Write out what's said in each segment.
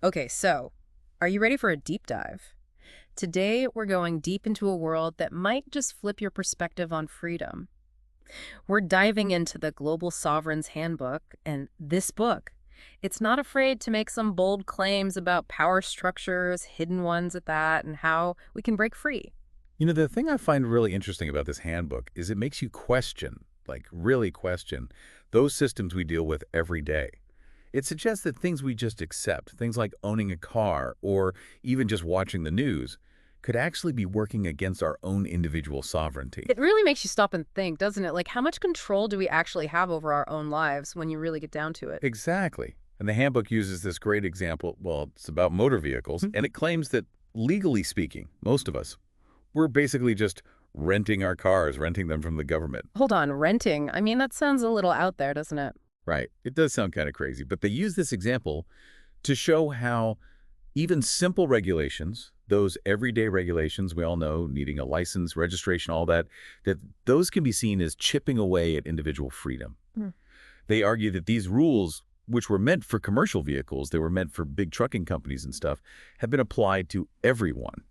Okay, so are you ready for a deep dive? Today, we're going deep into a world that might just flip your perspective on freedom. We're diving into the Global Sovereign's Handbook, and this book, it's not afraid to make some bold claims about power structures, hidden ones at that, and how we can break free. The thing I find really interesting about this handbook is it makes you question, like really question, those systems we deal with every day. It suggests that things we just accept, things like owning a car or even just watching the news, could actually be working against our own individual sovereignty. It really makes you stop and think, doesn't it? Like, how much control do we actually have over our own lives when you really get down to it? Exactly. And the handbook uses this great example. Well, it's about motor vehicles, and Mhm. it claims that legally speaking, most of us, we're basically just renting our cars, renting them from the government. Hold on, renting. I mean, that sounds a little out there, doesn't it? Right. It does sound kind of crazy, but they use this example to show how even simple regulations, those everyday regulations we all know, needing a license, registration, all that, that those can be seen as chipping away at individual freedom. They argue that these rules, which were meant for commercial vehicles, they were meant for big trucking companies and stuff, have been applied to everyone.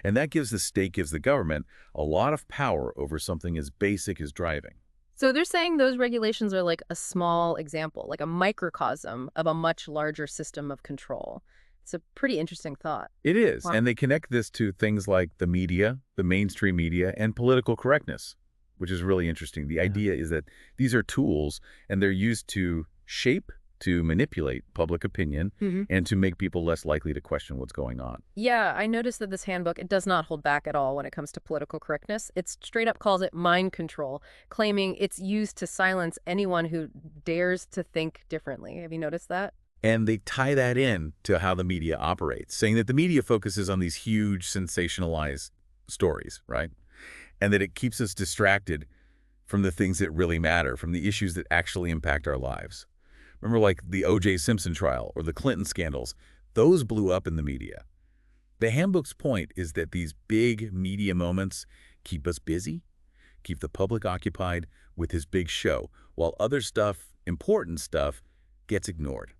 And that gives the state, gives the government, a lot of power over something as basic as driving. So they're saying those regulations are like a small example, like a microcosm of a much larger system of control. It's a pretty interesting thought. It is, Wow. and they connect this to things like the media, the mainstream media, and political correctness, which is really interesting. The idea is that these are tools, and they're used to shape, to manipulate public opinion, Hmm. and to make people less likely to question what's going on. Yeah, I noticed that this handbook, it does not hold back at all when it comes to political correctness. It straight up calls it mind control, claiming it's used to silence anyone who dares to think differently. Have you noticed that? And they tie that in to how the media operates, saying that the media focuses on these huge sensationalized stories, right? And that it keeps us distracted from the things that really matter, from the issues that actually impact our lives. Remember like the O.J. Simpson trial or the Clinton scandals? Those blew up in the media. The handbook's point is that these big media moments keep us busy, keep the public occupied with his big show, while other stuff, important stuff, gets ignored.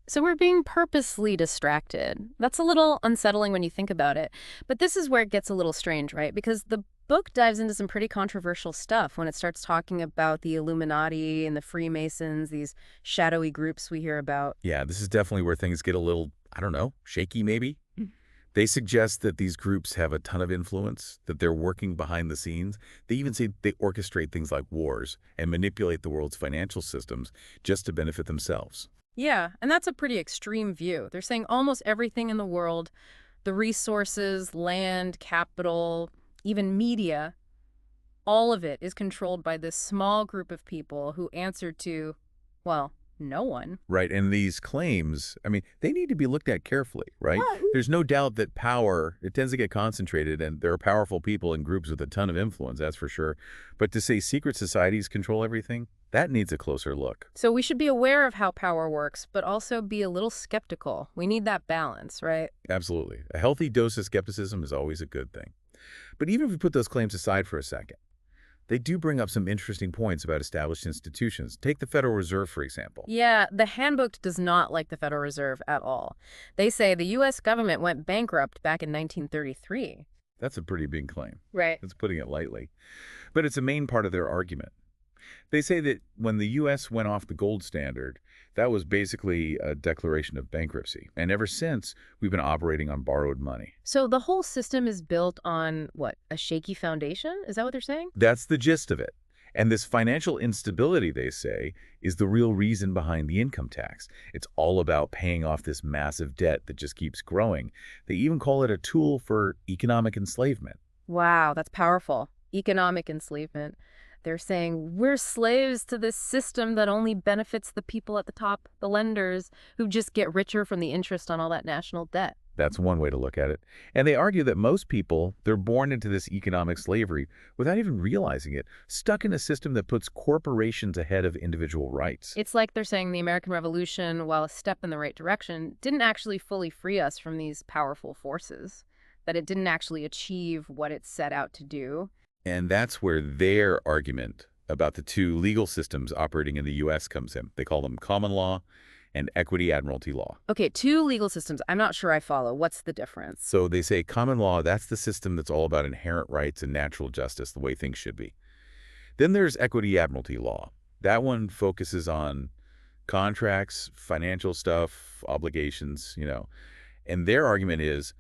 So we're being purposely distracted. That's a little unsettling when you think about it. But this is where it gets a little strange, right? Because the book dives into some pretty controversial stuff when it starts talking about the Illuminati and the Freemasons, these shadowy groups we hear about. Yeah, this is definitely where things get a little, I don't know, shaky maybe. They suggest that these groups have a ton of influence, that they're working behind the scenes. They even say they orchestrate things like wars and manipulate the world's financial systems just to benefit themselves. Yeah, and that's a pretty extreme view. They're saying almost everything in the world, the resources, land, capital, even media, all of it is controlled by this small group of people who answer to, well, no one. Right, and these claims, I mean, they need to be looked at carefully, right? There's no doubt that power, it tends to get concentrated, and there are powerful people in groups with a ton of influence, that's for sure. But to say secret societies control everything, that needs a closer look. So we should be aware of how power works, but also be a little skeptical. We need that balance, right? Absolutely. A healthy dose of skepticism is always a good thing. But even if we put those claims aside for a second, they do bring up some interesting points about established institutions. Take the Federal Reserve, for example. Yeah, the handbook does not like the Federal Reserve at all. They say the U.S. government went bankrupt back in 1933. That's a pretty big claim. Right. That's putting it lightly. But it's a main part of their argument. They say that when the U.S. went off the gold standard, that was basically a declaration of bankruptcy. And ever since, we've been operating on borrowed money. So the whole system is built on what, a shaky foundation? Is that what they're saying? That's the gist of it. And this financial instability, they say, is the real reason behind the income tax. It's all about paying off this massive debt that just keeps growing. They even call it a tool for economic enslavement. Wow, that's powerful. Economic enslavement. They're saying we're slaves to this system that only benefits the people at the top, the lenders, who just get richer from the interest on all that national debt. That's one way to look at it. And they argue that most people, they're born into this economic slavery without even realizing it, stuck in a system that puts corporations ahead of individual rights. It's like they're saying the American Revolution, while a step in the right direction, didn't actually fully free us from these powerful forces, that it didn't actually achieve what it set out to do. And that's where their argument about the two legal systems operating in the U.S. comes in. They call them common law and equity admiralty law. Okay, two legal systems. I'm not sure I follow. What's the difference? So they say common law, that's the system that's all about inherent rights and natural justice, the way things should be. Then there's equity admiralty law. That one focuses on contracts, financial stuff, obligations, And their argument is,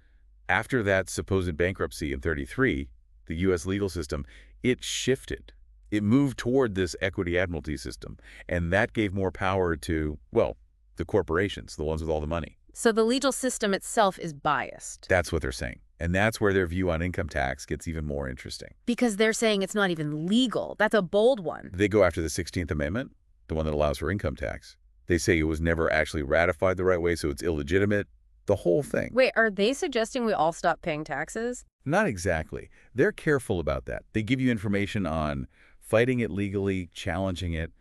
after that supposed bankruptcy in 33, the U.S. legal system, it shifted. It moved toward this equity admiralty system, and that gave more power to, well, the corporations, the ones with all the money. So the legal system itself is biased. That's what they're saying. And that's where their view on income tax gets even more interesting. Because they're saying it's not even legal. That's a bold one. They go after the 16th Amendment, the one that allows for income tax. They say it was never actually ratified the right way, so it's illegitimate. The whole thing. Wait, are they suggesting we all stop paying taxes? Not exactly. They're careful about that. They give you information on fighting it legally, challenging it,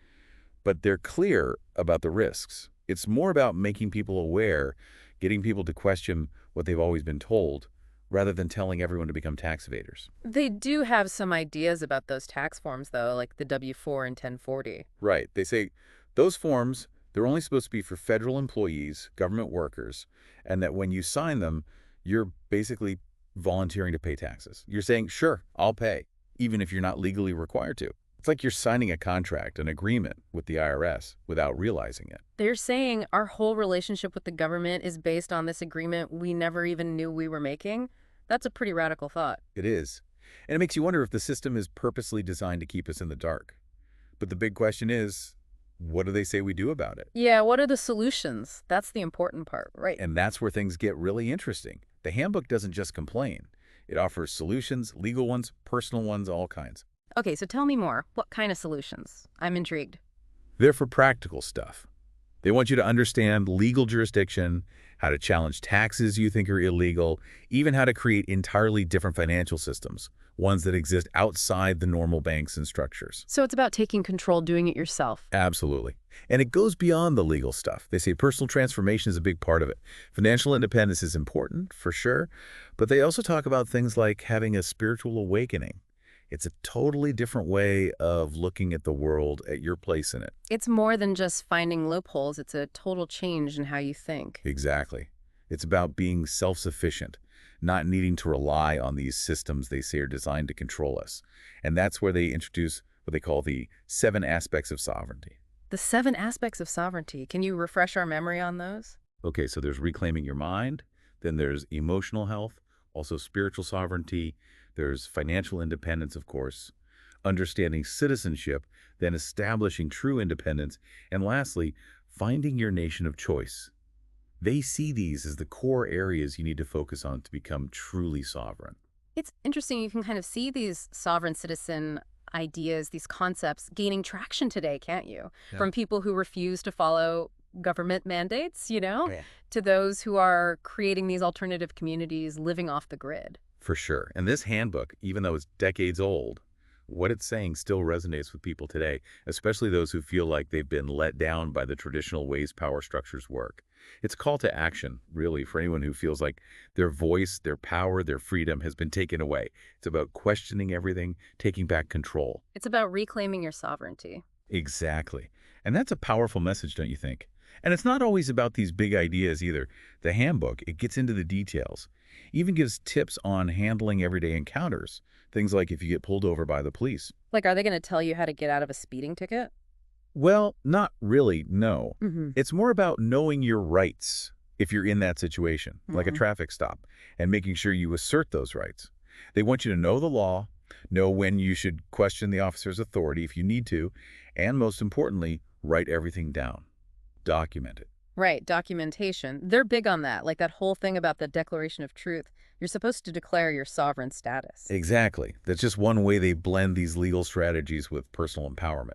but they're clear about the risks. It's more about making people aware, getting people to question what they've always been told, rather than telling everyone to become tax evaders. They do have some ideas about those tax forms, though, like the W-4 and 1040. Right. They say those forms, they're only supposed to be for federal employees, government workers, and that when you sign them, you're basically volunteering to pay taxes. You're saying, sure, I'll pay, even if you're not legally required to. It's like you're signing a contract, an agreement with the IRS without realizing it. They're saying our whole relationship with the government is based on this agreement we never even knew we were making. That's a pretty radical thought. It is. And it makes you wonder if the system is purposely designed to keep us in the dark. But the big question is, what do they say we do about it? Yeah, what are the solutions? That's the important part, right? And that's where things get really interesting. The handbook doesn't just complain. It offers solutions, legal ones, personal ones, all kinds. Okay, so tell me more. What kind of solutions? I'm intrigued. They're for practical stuff. They want you to understand legal jurisdiction, how to challenge taxes you think are illegal, even how to create entirely different financial systems, ones that exist outside the normal banks and structures. So it's about taking control, doing it yourself. Absolutely. And it goes beyond the legal stuff. They say personal transformation is a big part of it. Financial independence is important, for sure, but they also talk about things like having a spiritual awakening. It's a totally different way of looking at the world, at your place in it. It's more than just finding loopholes. It's a total change in how you think. Exactly. It's about being self-sufficient, not needing to rely on these systems they say are designed to control us. And that's where they introduce what they call the 7 aspects of sovereignty. The 7 aspects of sovereignty. Can you refresh our memory on those? Okay, so there's reclaiming your mind, then there's emotional health, also spiritual sovereignty, there's financial independence, of course, understanding citizenship, then establishing true independence, and lastly, finding your nation of choice. They see these as the core areas you need to focus on to become truly sovereign. It's interesting. You can kind of see these sovereign citizen ideas, these concepts gaining traction today, can't you? Yeah. From people who refuse to follow government mandates, Yeah. to those who are creating these alternative communities living off the grid. For sure. And this handbook, even though it's decades old, what it's saying still resonates with people today, especially those who feel like they've been let down by the traditional ways power structures work. It's a call to action, really, for anyone who feels like their voice, their power, their freedom has been taken away. It's about questioning everything, taking back control. It's about reclaiming your sovereignty. Exactly. And that's a powerful message, don't you think? And it's not always about these big ideas either. The handbook, it gets into the details. Even gives tips on handling everyday encounters. Things like if you get pulled over by the police. Like, are they going to tell you how to get out of a speeding ticket? Well, not really, no. Mm-hmm. It's more about knowing your rights if you're in that situation, like a traffic stop, and making sure you assert those rights. They want you to know the law, know when you should question the officer's authority if you need to, and most importantly, write everything down. Document it. Right, documentation. They're big on that, like that whole thing about the Declaration of Truth. You're supposed to declare your sovereign status. Exactly. That's just one way they blend these legal strategies with personal empowerment.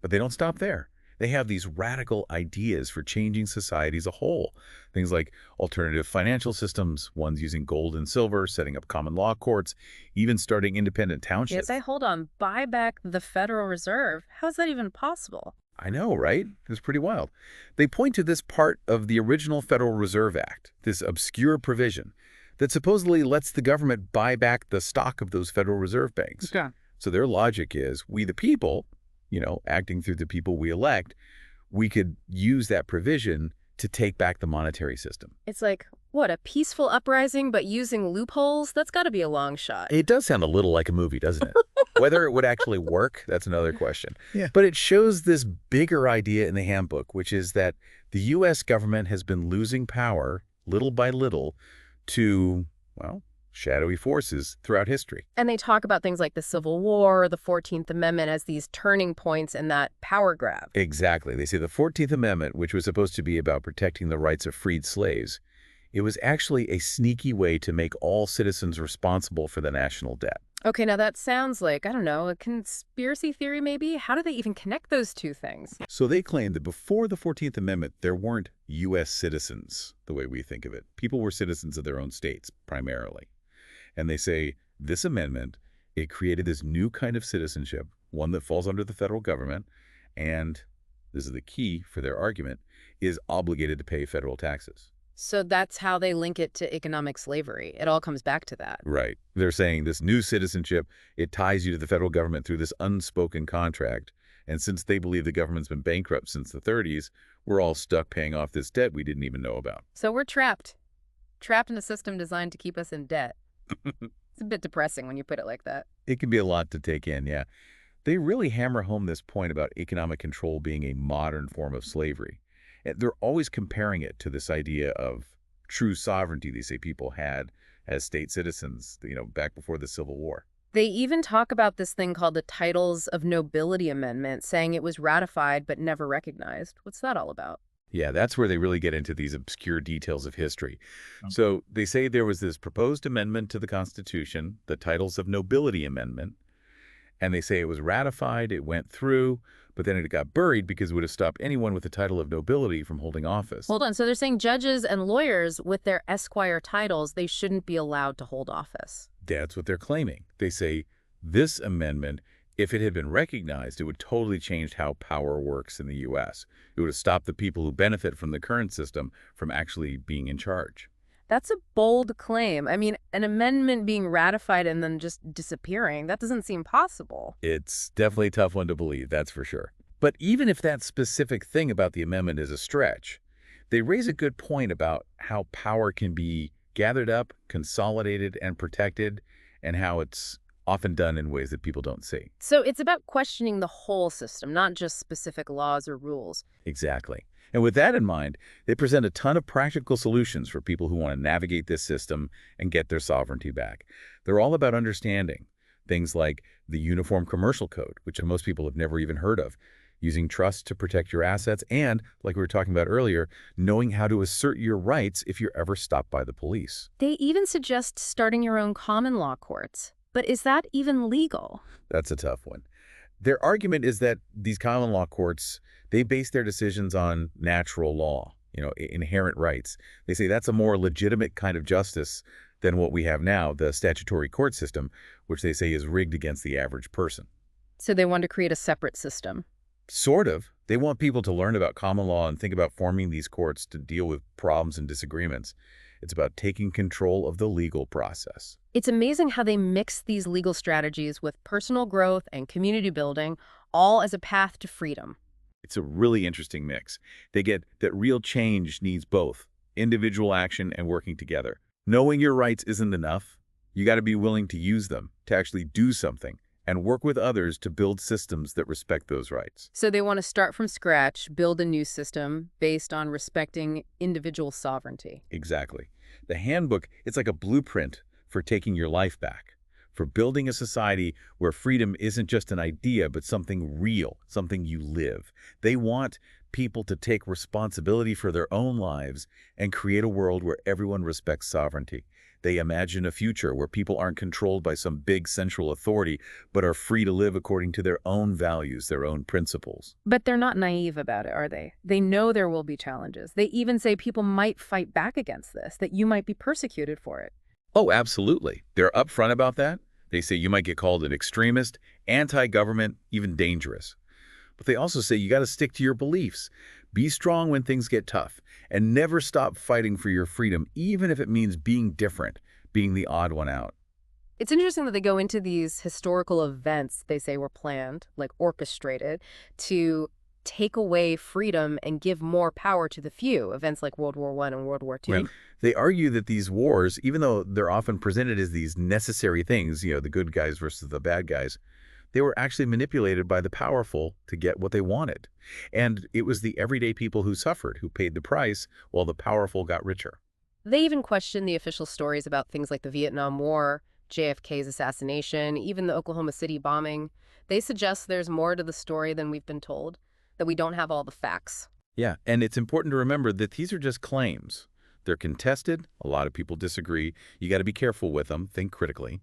But they don't stop there. They have these radical ideas for changing society as a whole. Things like alternative financial systems, ones using gold and silver, setting up common law courts, even starting independent townships. Yes, hold on. Buy back the Federal Reserve? How's that even possible? I know, right? It's pretty wild. They point to this part of the original Federal Reserve Act, this obscure provision that supposedly lets the government buy back the stock of those Federal Reserve banks. Okay. So their logic is, we the people, acting through the people we elect, we could use that provision to take back the monetary system. It's like, what, a peaceful uprising but using loopholes? That's got to be a long shot. It does sound a little like a movie, doesn't it? Whether it would actually work, that's another question. Yeah. But it shows this bigger idea in the handbook, which is that the U.S. government has been losing power little by little to, well, shadowy forces throughout history. And they talk about things like the Civil War, the 14th Amendment as these turning points in that power grab. Exactly. They say the 14th Amendment, which was supposed to be about protecting the rights of freed slaves, it was actually a sneaky way to make all citizens responsible for the national debt. Okay, now that sounds like, I don't know, a conspiracy theory maybe? How do they even connect those two things? So they claim that before the 14th Amendment, there weren't U.S. citizens, the way we think of it. People were citizens of their own states, primarily. And they say this amendment, it created this new kind of citizenship, one that falls under the federal government, and this is the key for their argument, is obligated to pay federal taxes. So that's how they link it to economic slavery. It all comes back to that. Right. They're saying this new citizenship, it ties you to the federal government through this unspoken contract. And since they believe the government's been bankrupt since the 30s, we're all stuck paying off this debt we didn't even know about. So we're trapped. Trapped in a system designed to keep us in debt. It's a bit depressing when you put it like that. It can be a lot to take in, yeah. They really hammer home this point about economic control being a modern form of slavery. And they're always comparing it to this idea of true sovereignty they say people had as state citizens, back before the Civil War. They even talk about this thing called the Titles of Nobility Amendment, saying it was ratified but never recognized. What's that all about? Yeah, that's where they really get into these obscure details of history. So they say there was this proposed amendment to the Constitution, the Titles of Nobility Amendment, and they say it was ratified, it went through, but then it got buried because it would have stopped anyone with the title of nobility from holding office. Hold on. So they're saying judges and lawyers with their esquire titles, they shouldn't be allowed to hold office. That's what they're claiming. They say this amendment, if it had been recognized, it would totally change how power works in the U.S. It would have stopped the people who benefit from the current system from actually being in charge. That's a bold claim. I mean, an amendment being ratified and then just disappearing, that doesn't seem possible. It's definitely a tough one to believe, that's for sure. But even if that specific thing about the amendment is a stretch, they raise a good point about how power can be gathered up, consolidated, and protected, and how it's often done in ways that people don't see. So it's about questioning the whole system, not just specific laws or rules. Exactly. And with that in mind, they present a ton of practical solutions for people who want to navigate this system and get their sovereignty back. They're all about understanding things like the Uniform Commercial Code, which most people have never even heard of, using trust to protect your assets, and, like we were talking about earlier, knowing how to assert your rights if you're ever stopped by the police. They even suggest starting your own common law courts. But is that even legal? That's a tough one. Their argument is that these common law courts, they base their decisions on natural law, inherent rights. They say that's a more legitimate kind of justice than what we have now, the statutory court system, which they say is rigged against the average person. So they want to create a separate system. Sort of. They want people to learn about common law and think about forming these courts to deal with problems and disagreements. It's about taking control of the legal process. It's amazing how they mix these legal strategies with personal growth and community building, all as a path to freedom. It's a really interesting mix. They get that real change needs both individual action and working together. Knowing your rights isn't enough. You got to be willing to use them, to actually do something, and work with others to build systems that respect those rights. So they want to start from scratch, build a new system based on respecting individual sovereignty. Exactly. The handbook, it's like a blueprint for taking your life back, for building a society where freedom isn't just an idea, but something real, something you live. They want people to take responsibility for their own lives and create a world where everyone respects sovereignty. They imagine a future where people aren't controlled by some big central authority, but are free to live according to their own values, their own principles. But they're not naive about it, are they? They know there will be challenges. They even say people might fight back against this, that you might be persecuted for it. Oh, absolutely. They're upfront about that. They say you might get called an extremist, anti-government, even dangerous. But they also say you got to stick to your beliefs. Be strong when things get tough, and never stop fighting for your freedom, even if it means being different, being the odd one out. It's interesting that they go into these historical events they say were planned, like orchestrated, to take away freedom and give more power to the few, events like World War I and World War Right. II. They argue that these wars, even though they're often presented as these necessary things, the good guys versus the bad guys, they were actually manipulated by the powerful to get what they wanted. And it was the everyday people who suffered, who paid the price, while the powerful got richer. They even question the official stories about things like the Vietnam War, JFK's assassination, even the Oklahoma City bombing. They suggest there's more to the story than we've been told, that we don't have all the facts. Yeah, and it's important to remember that these are just claims. They're contested. A lot of people disagree. You got to be careful with them. Think critically.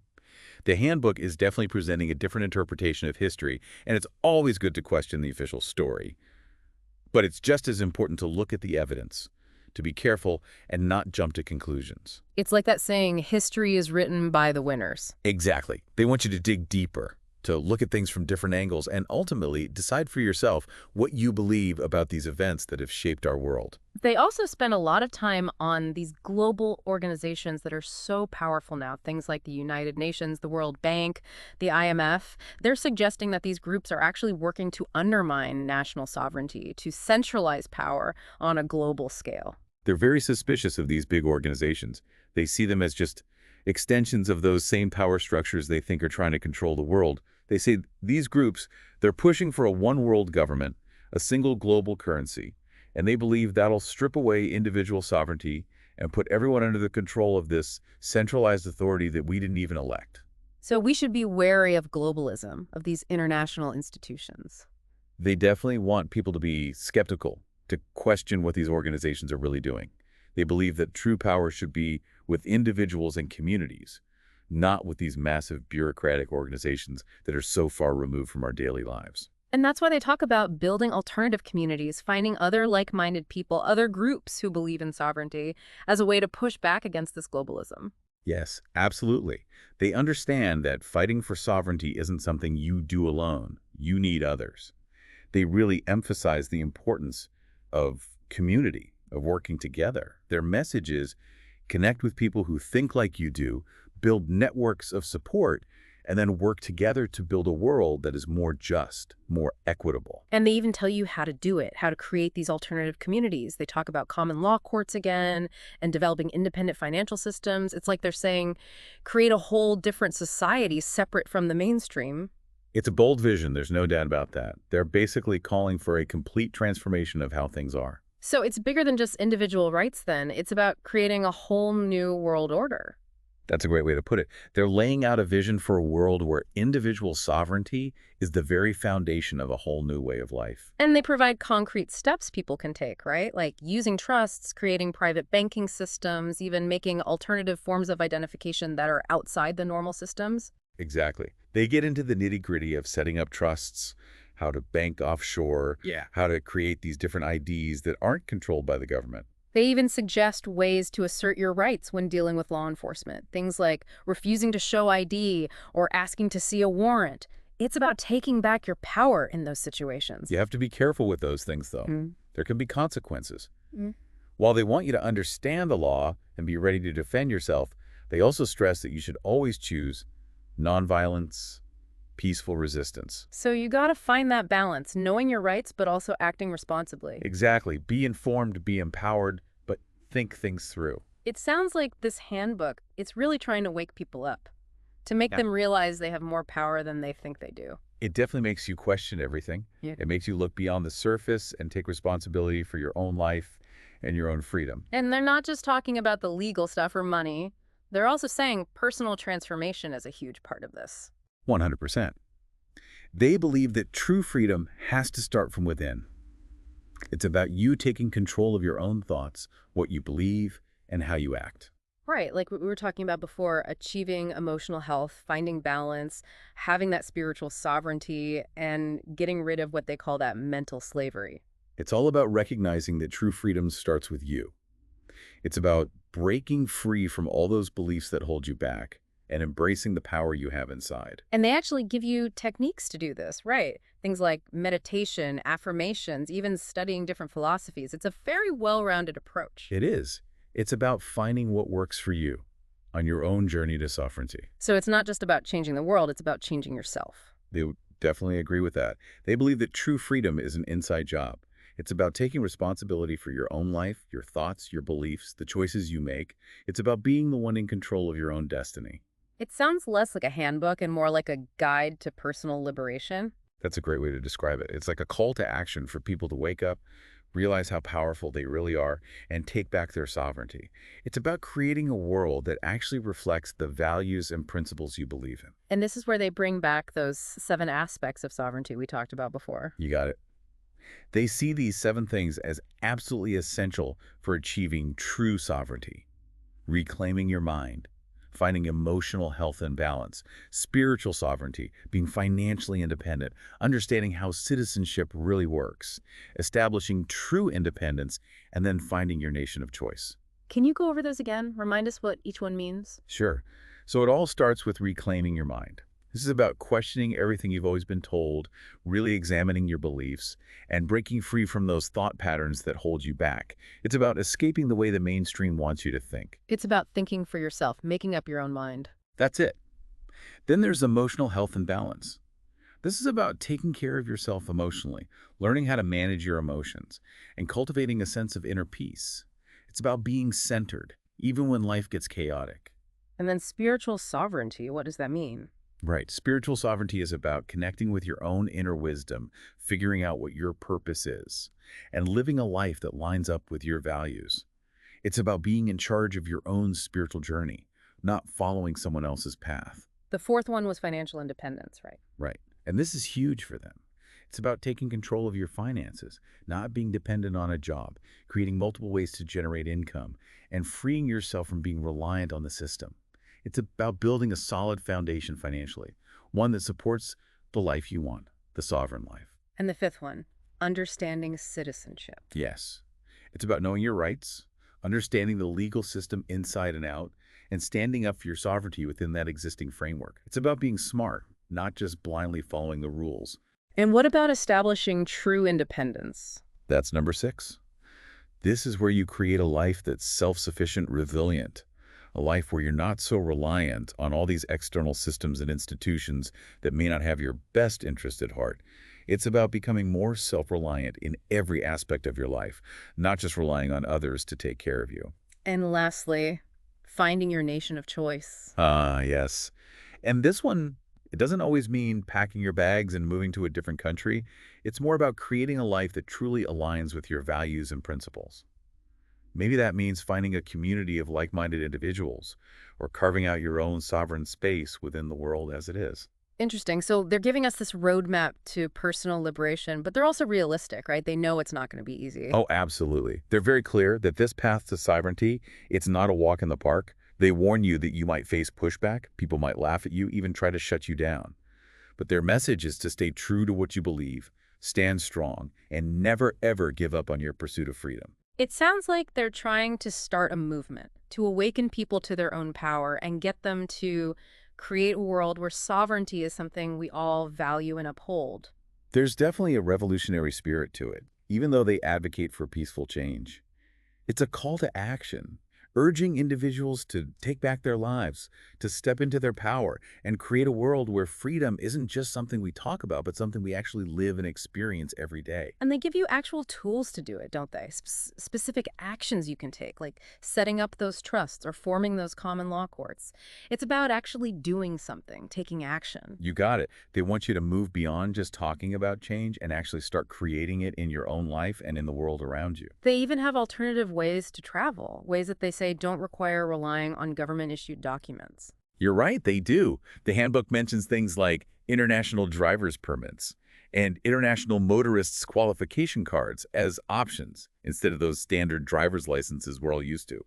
The handbook is definitely presenting a different interpretation of history, and it's always good to question the official story. But it's just as important to look at the evidence, to be careful and not jump to conclusions. It's like that saying, history is written by the winners. Exactly. They want you to dig deeper, to look at things from different angles, and ultimately decide for yourself what you believe about these events that have shaped our world. They also spend a lot of time on these global organizations that are so powerful now, things like the United Nations, the World Bank, the IMF. They're suggesting that these groups are actually working to undermine national sovereignty, to centralize power on a global scale. They're very suspicious of these big organizations. They see them as just extensions of those same power structures they think are trying to control the world. They say these groups, they're pushing for a one-world government, a single global currency, and they believe that'll strip away individual sovereignty and put everyone under the control of this centralized authority that we didn't even elect. So we should be wary of globalism, of these international institutions. They definitely want people to be skeptical, to question what these organizations are really doing. They believe that true power should be with individuals and communities, not with these massive bureaucratic organizations that are so far removed from our daily lives. And that's why they talk about building alternative communities, finding other like-minded people, other groups who believe in sovereignty as a way to push back against this globalism. Yes, absolutely. They understand that fighting for sovereignty isn't something you do alone. You need others. They really emphasize the importance of community, of working together. Their message is connect with people who think like you do, build networks of support, and then work together to build a world that is more just, more equitable. And they even tell you how to do it, how to create these alternative communities. They talk about common law courts again and developing independent financial systems. It's like they're saying, create a whole different society separate from the mainstream. It's a bold vision, there's no doubt about that. They're basically calling for a complete transformation of how things are. So it's bigger than just individual rights then. It's about creating a whole new world order. That's a great way to put it. They're laying out a vision for a world where individual sovereignty is the very foundation of a whole new way of life. And they provide concrete steps people can take, right? Like using trusts, creating private banking systems, even making alternative forms of identification that are outside the normal systems. Exactly. They get into the nitty-gritty of setting up trusts, how to bank offshore, how to create these different IDs that aren't controlled by the government. They even suggest ways to assert your rights when dealing with law enforcement. Things like refusing to show ID or asking to see a warrant. It's about taking back your power in those situations. You have to be careful with those things, though. Mm. There can be consequences. Mm. While they want you to understand the law and be ready to defend yourself, they also stress that you should always choose nonviolence, peaceful resistance. So you got to find that balance, knowing your rights but also acting responsibly. Exactly. Be informed, be empowered, but think things through. It sounds like this handbook, it's really trying to wake people up, to make them realize they have more power than they think they do. It definitely makes you question everything. Yeah. It makes you look beyond the surface and take responsibility for your own life and your own freedom. And they're not just talking about the legal stuff or money. They're also saying personal transformation is a huge part of this. 100%. They believe that true freedom has to start from within. It's about you taking control of your own thoughts, what you believe, and how you act. Right, like what we were talking about before, achieving emotional health, finding balance, having that spiritual sovereignty, and getting rid of what they call that mental slavery. It's all about recognizing that true freedom starts with you. It's about breaking free from all those beliefs that hold you back and embracing the power you have inside. And they actually give you techniques to do this, right? Things like meditation, affirmations, even studying different philosophies. It's a very well-rounded approach. It is. It's about finding what works for you on your own journey to sovereignty. So it's not just about changing the world, it's about changing yourself. They Definitely agree with that. They believe that true freedom is an inside job. It's about taking responsibility for your own life, your thoughts, your beliefs, the choices you make. It's about being the one in control of your own destiny. It sounds less like a handbook and more like a guide to personal liberation. That's a great way to describe it. It's like a call to action for people to wake up, realize how powerful they really are, and take back their sovereignty. It's about creating a world that actually reflects the values and principles you believe in. And this is where they bring back those 7 aspects of sovereignty we talked about before. You got it. They see these 7 things as absolutely essential for achieving true sovereignty: reclaiming your mind, finding emotional health and balance, spiritual sovereignty, being financially independent, understanding how citizenship really works, establishing true independence, and then finding your nation of choice. Can you go over those again? Remind us what each one means. Sure. So it all starts with reclaiming your mind. This is about questioning everything you've always been told, really examining your beliefs, and breaking free from those thought patterns that hold you back. It's about escaping the way the mainstream wants you to think. It's about thinking for yourself, making up your own mind. That's it. Then there's emotional health and balance. This is about taking care of yourself emotionally, learning how to manage your emotions, and cultivating a sense of inner peace. It's about being centered, even when life gets chaotic. And then spiritual sovereignty, what does that mean? Right. Spiritual sovereignty is about connecting with your own inner wisdom, figuring out what your purpose is, and living a life that lines up with your values. It's about being in charge of your own spiritual journey, not following someone else's path. The fourth one was financial independence, right? Right. And this is huge for them. It's about taking control of your finances, not being dependent on a job, creating multiple ways to generate income, and freeing yourself from being reliant on the system. It's about building a solid foundation financially, one that supports the life you want, the sovereign life. And the fifth one, understanding citizenship. Yes. It's about knowing your rights, understanding the legal system inside and out, and standing up for your sovereignty within that existing framework. It's about being smart, not just blindly following the rules. And what about establishing true independence? That's number 6. This is where you create a life that's self-sufficient, resilient, a life where you're not so reliant on all these external systems and institutions that may not have your best interest at heart. It's about becoming more self-reliant in every aspect of your life, not just relying on others to take care of you. And lastly, finding your nation of choice. Yes. And this one, it doesn't always mean packing your bags and moving to a different country. It's more about creating a life that truly aligns with your values and principles. Maybe that means finding a community of like-minded individuals or carving out your own sovereign space within the world as it is. Interesting. So they're giving us this roadmap to personal liberation, but they're also realistic, right? They know it's not going to be easy. Oh, absolutely. They're very clear that this path to sovereignty, it's not a walk in the park. They warn you that you might face pushback, people might laugh at you, even try to shut you down. But their message is to stay true to what you believe, stand strong, and never ever give up on your pursuit of freedom. It sounds like they're trying to start a movement to awaken people to their own power and get them to create a world where sovereignty is something we all value and uphold. There's definitely a revolutionary spirit to it, even though they advocate for peaceful change. It's a call to action, urging individuals to take back their lives, to step into their power, and create a world where freedom isn't just something we talk about, but something we actually live and experience every day. And they give you actual tools to do it, don't they? Specific actions you can take, like setting up those trusts or forming those common law courts. It's about actually doing something, taking action. You got it. They want you to move beyond just talking about change and actually start creating it in your own life and in the world around you. They even have alternative ways to travel, ways that they say don't require relying on government-issued documents. You're right, they do. The handbook mentions things like international driver's permits and international motorists' qualification cards as options instead of those standard driver's licenses we're all used to.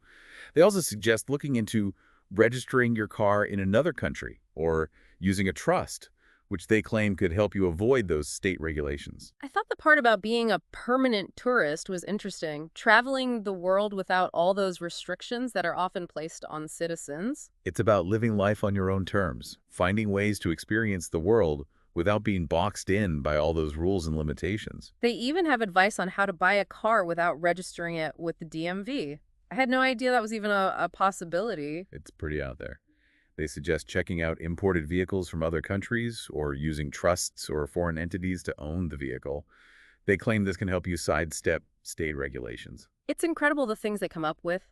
They also suggest looking into registering your car in another country or using a trust, which they claim could help you avoid those state regulations. I thought the part about being a permanent tourist was interesting, traveling the world without all those restrictions that are often placed on citizens. It's about living life on your own terms, finding ways to experience the world without being boxed in by all those rules and limitations. They even have advice on how to buy a car without registering it with the DMV. I had no idea that was even a possibility. It's pretty out there. They suggest checking out imported vehicles from other countries or using trusts or foreign entities to own the vehicle. They claim this can help you sidestep state regulations. It's incredible the things they come up with.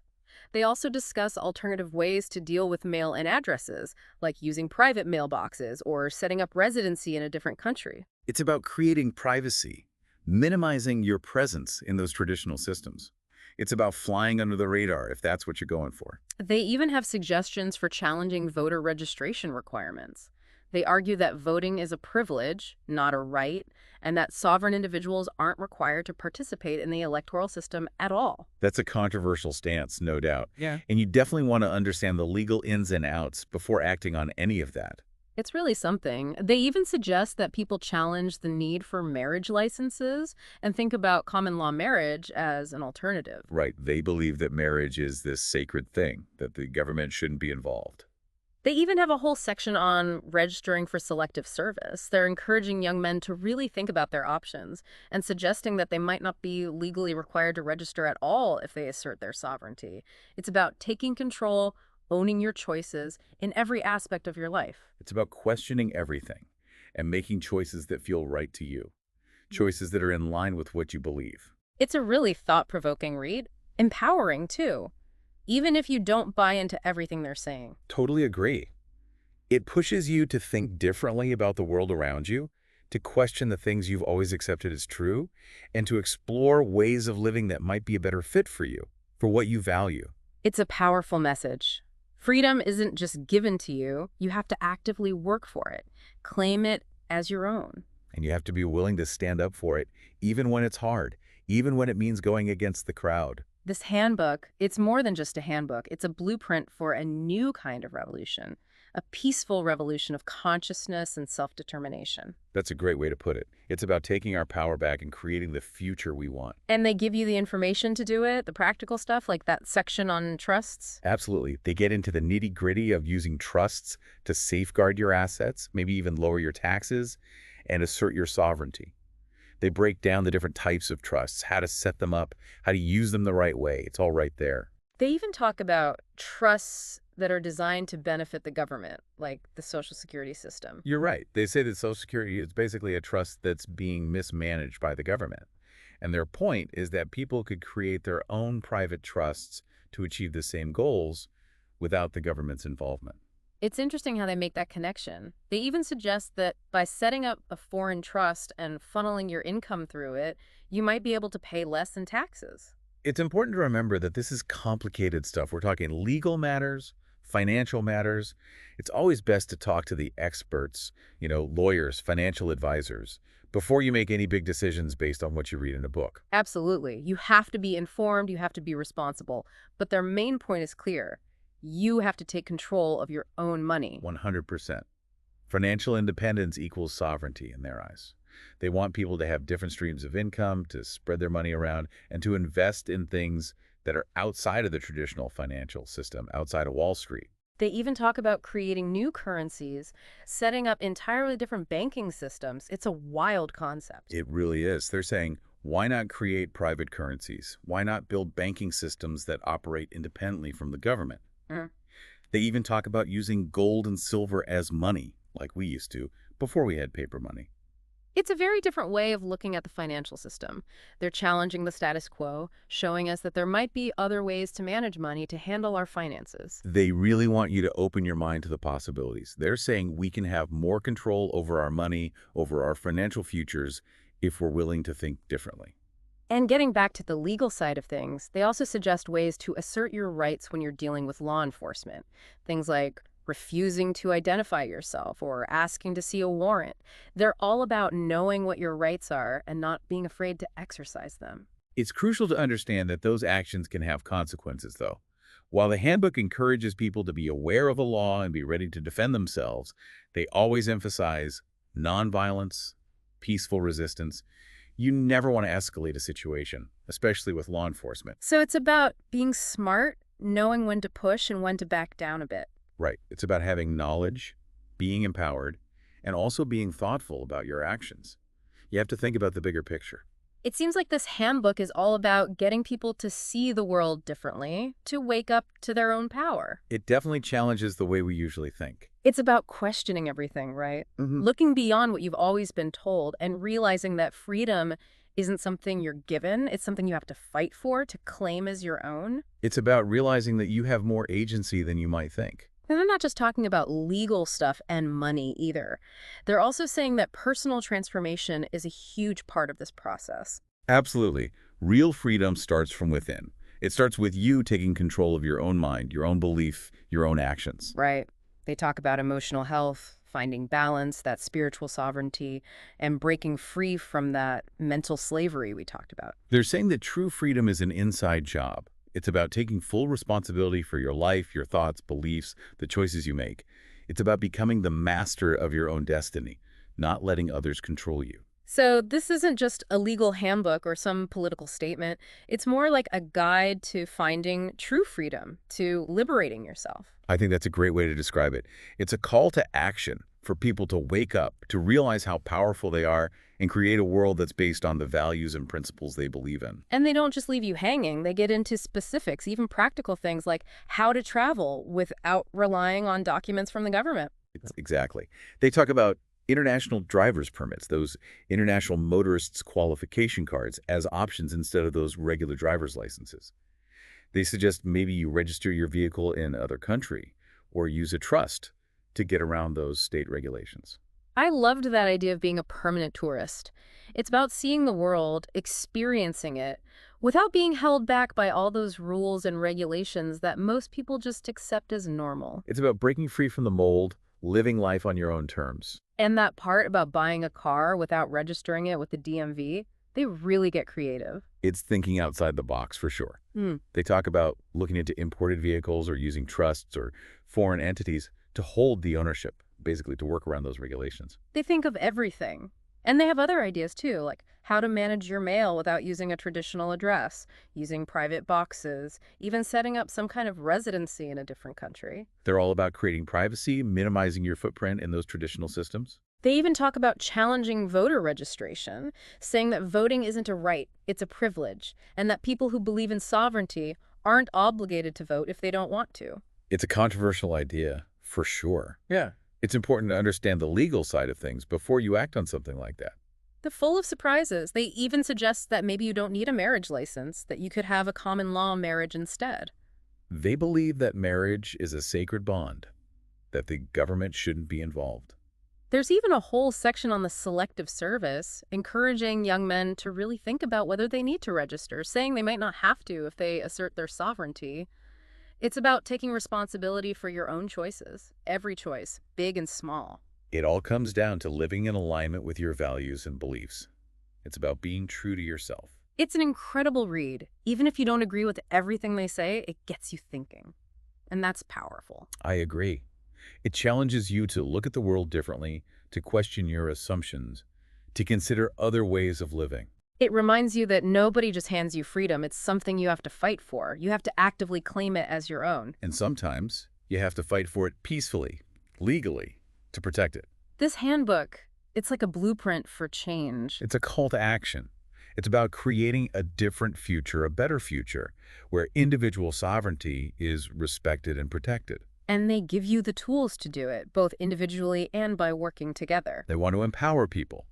They also discuss alternative ways to deal with mail-in addresses, like using private mailboxes or setting up residency in a different country. It's about creating privacy, minimizing your presence in those traditional systems. It's about flying under the radar if that's what you're going for. They even have suggestions for challenging voter registration requirements. They argue that voting is a privilege, not a right, and that sovereign individuals aren't required to participate in the electoral system at all. That's a controversial stance, no doubt. Yeah. And you definitely want to understand the legal ins and outs before acting on any of that. It's really something. They even suggest that people challenge the need for marriage licenses and think about common law marriage as an alternative. Right. They believe that marriage is this sacred thing, that the government shouldn't be involved. They even have a whole section on registering for selective service. They're encouraging young men to really think about their options and suggesting that they might not be legally required to register at all if they assert their sovereignty. It's about taking control, owning your choices in every aspect of your life. It's about questioning everything and making choices that feel right to you, choices that are in line with what you believe. It's a really thought-provoking read, empowering too, even if you don't buy into everything they're saying. Totally agree. It pushes you to think differently about the world around you, to question the things you've always accepted as true, and to explore ways of living that might be a better fit for you, for what you value. It's a powerful message. Freedom isn't just given to you. You have to actively work for it, claim it as your own. And you have to be willing to stand up for it, even when it's hard, even when it means going against the crowd. This handbook, it's more than just a handbook. It's a blueprint for a new kind of revolution, a peaceful revolution of consciousness and self-determination. That's a great way to put it. It's about taking our power back and creating the future we want. And they give you the information to do it, the practical stuff, like that section on trusts. Absolutely. They get into the nitty-gritty of using trusts to safeguard your assets, maybe even lower your taxes, and assert your sovereignty. They break down the different types of trusts, how to set them up, how to use them the right way. It's all right there. They even talk about trusts that are designed to benefit the government, like the Social Security system. You're right. They say that Social Security is basically a trust that's being mismanaged by the government. And their point is that people could create their own private trusts to achieve the same goals without the government's involvement. It's interesting how they make that connection. They even suggest that by setting up a foreign trust and funneling your income through it, you might be able to pay less in taxes. It's important to remember that this is complicated stuff. We're talking legal matters, financial matters. It's always best to talk to the experts, lawyers, financial advisors, before you make any big decisions based on what you read in a book. Absolutely. You have to be informed, you have to be responsible. But their main point is clear. You have to take control of your own money. 100%. Financial independence equals sovereignty in their eyes. They want people to have different streams of income, to spread their money around, and to invest in things that are outside of the traditional financial system, outside of Wall Street. They even talk about creating new currencies, setting up entirely different banking systems. It's a wild concept. It really is. They're saying, why not create private currencies? Why not build banking systems that operate independently from the government? They even talk about using gold and silver as money, like we used to, before we had paper money. It's a very different way of looking at the financial system. They're challenging the status quo, showing us that there might be other ways to manage money to handle our finances. They really want you to open your mind to the possibilities. They're saying we can have more control over our money, over our financial futures, if we're willing to think differently. And getting back to the legal side of things, they also suggest ways to assert your rights when you're dealing with law enforcement. Things like refusing to identify yourself or asking to see a warrant. They're all about knowing what your rights are and not being afraid to exercise them. It's crucial to understand that those actions can have consequences, though. While the handbook encourages people to be aware of the law and be ready to defend themselves, they always emphasize nonviolence, peaceful resistance. You never want to escalate a situation, especially with law enforcement. So it's about being smart, knowing when to push and when to back down a bit. Right. It's about having knowledge, being empowered, and also being thoughtful about your actions. You have to think about the bigger picture. It seems like this handbook is all about getting people to see the world differently, to wake up to their own power. It definitely challenges the way we usually think. It's about questioning everything, right? Looking beyond what you've always been told and realizing that freedom isn't something you're given, it's something you have to fight for, to claim as your own. It's about realizing that you have more agency than you might think. And they're not just talking about legal stuff and money either. They're also saying that personal transformation is a huge part of this process. Absolutely. Real freedom starts from within. It starts with you taking control of your own mind, your own belief, your own actions. Right. They talk about emotional health, finding balance, that spiritual sovereignty, and breaking free from that mental slavery we talked about. They're saying that true freedom is an inside job. It's about taking full responsibility for your life, your thoughts, beliefs, the choices you make. It's about becoming the master of your own destiny, not letting others control you. So this isn't just a legal handbook or some political statement. It's more like a guide to finding true freedom, to liberating yourself. I think that's a great way to describe it. It's a call to action for people to wake up, to realize how powerful they are, and create a world that's based on the values and principles they believe in. And they don't just leave you hanging. They get into specifics, even practical things like how to travel without relying on documents from the government. Exactly. They talk about international driver's permits, those international motorists qualification cards, as options instead of those regular driver's licenses. They suggest maybe you register your vehicle in another country or use a trust to get around those state regulations. I loved that idea of being a permanent tourist. It's about seeing the world, experiencing it, without being held back by all those rules and regulations that most people just accept as normal. It's about breaking free from the mold, living life on your own terms. And that part about buying a car without registering it with the DMV, they really get creative. It's thinking outside the box for sure. Hmm. They talk about looking into imported vehicles or using trusts or foreign entities to hold the ownership, basically to work around those regulations. They think of everything. And they have other ideas too, like how to manage your mail without using a traditional address, using private boxes, even setting up some kind of residency in a different country. They're all about creating privacy, minimizing your footprint in those traditional systems. They even talk about challenging voter registration, saying that voting isn't a right, it's a privilege, and that people who believe in sovereignty aren't obligated to vote if they don't want to. It's a controversial idea, for sure. Yeah. It's important to understand the legal side of things before you act on something like that. They're full of surprises. They even suggest that maybe you don't need a marriage license, that you could have a common law marriage instead. They believe that marriage is a sacred bond, that the government shouldn't be involved. There's even a whole section on the selective service, encouraging young men to really think about whether they need to register, saying they might not have to if they assert their sovereignty. It's about taking responsibility for your own choices, every choice, big and small. It all comes down to living in alignment with your values and beliefs. It's about being true to yourself. It's an incredible read. Even if you don't agree with everything they say, it gets you thinking. And that's powerful. I agree. It challenges you to look at the world differently, to question your assumptions, to consider other ways of living. It reminds you that nobody just hands you freedom. It's something you have to fight for. You have to actively claim it as your own. And sometimes you have to fight for it peacefully, legally, to protect it. This handbook, it's like a blueprint for change. It's a call to action. It's about creating a different future, a better future, where individual sovereignty is respected and protected. And they give you the tools to do it, both individually and by working together. They want to empower people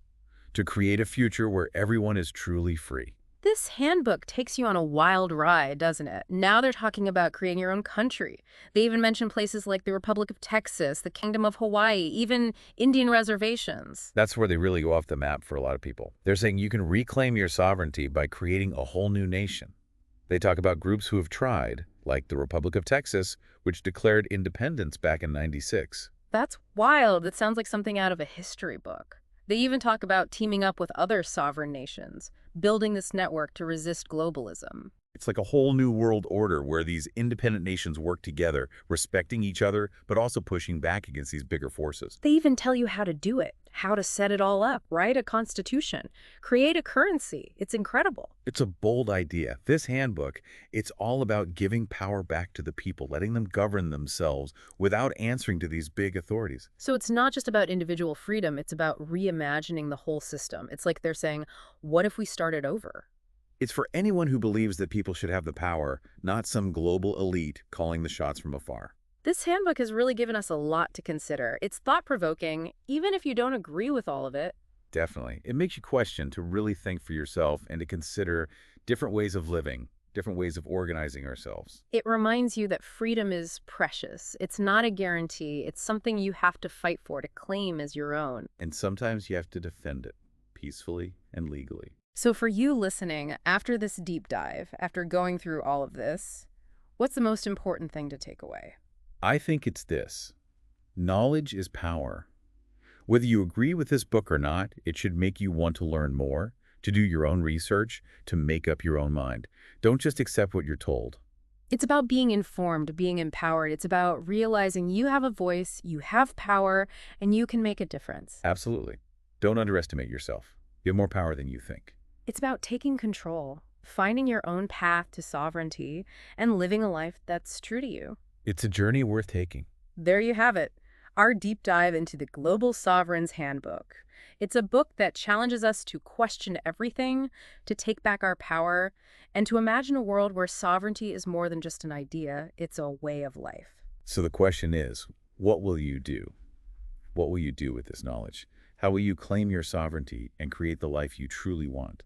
to create a future where everyone is truly free. This handbook takes you on a wild ride, doesn't it? Now they're talking about creating your own country. They even mention places like the Republic of Texas, the Kingdom of Hawaii, even Indian reservations. That's where they really go off the map for a lot of people. They're saying you can reclaim your sovereignty by creating a whole new nation. They talk about groups who have tried, like the Republic of Texas, which declared independence back in '96. That's wild. It sounds like something out of a history book. They even talk about teaming up with other sovereign nations, building this network to resist globalism. It's like a whole new world order where these independent nations work together, respecting each other, but also pushing back against these bigger forces. They even tell you how to do it, how to set it all up, write a constitution, create a currency. It's incredible. It's a bold idea. This handbook, it's all about giving power back to the people, letting them govern themselves without answering to these big authorities. So it's not just about individual freedom, it's about reimagining the whole system. It's like they're saying, what if we started over? It's for anyone who believes that people should have the power, not some global elite calling the shots from afar. This handbook has really given us a lot to consider. It's thought-provoking, even if you don't agree with all of it. Definitely. It makes you question, to really think for yourself and to consider different ways of living, different ways of organizing ourselves. It reminds you that freedom is precious. It's not a guarantee. It's something you have to fight for, to claim as your own. And sometimes you have to defend it peacefully and legally. So for you listening, after this deep dive, after going through all of this, what's the most important thing to take away? I think it's this. Knowledge is power. Whether you agree with this book or not, it should make you want to learn more, to do your own research, to make up your own mind. Don't just accept what you're told. It's about being informed, being empowered. It's about realizing you have a voice, you have power, and you can make a difference. Absolutely. Don't underestimate yourself. You have more power than you think. It's about taking control, finding your own path to sovereignty, and living a life that's true to you. It's a journey worth taking. There you have it, our deep dive into the Global Sovereign's Handbook. It's a book that challenges us to question everything, to take back our power, and to imagine a world where sovereignty is more than just an idea, it's a way of life. So the question is, what will you do? What will you do with this knowledge? How will you claim your sovereignty and create the life you truly want?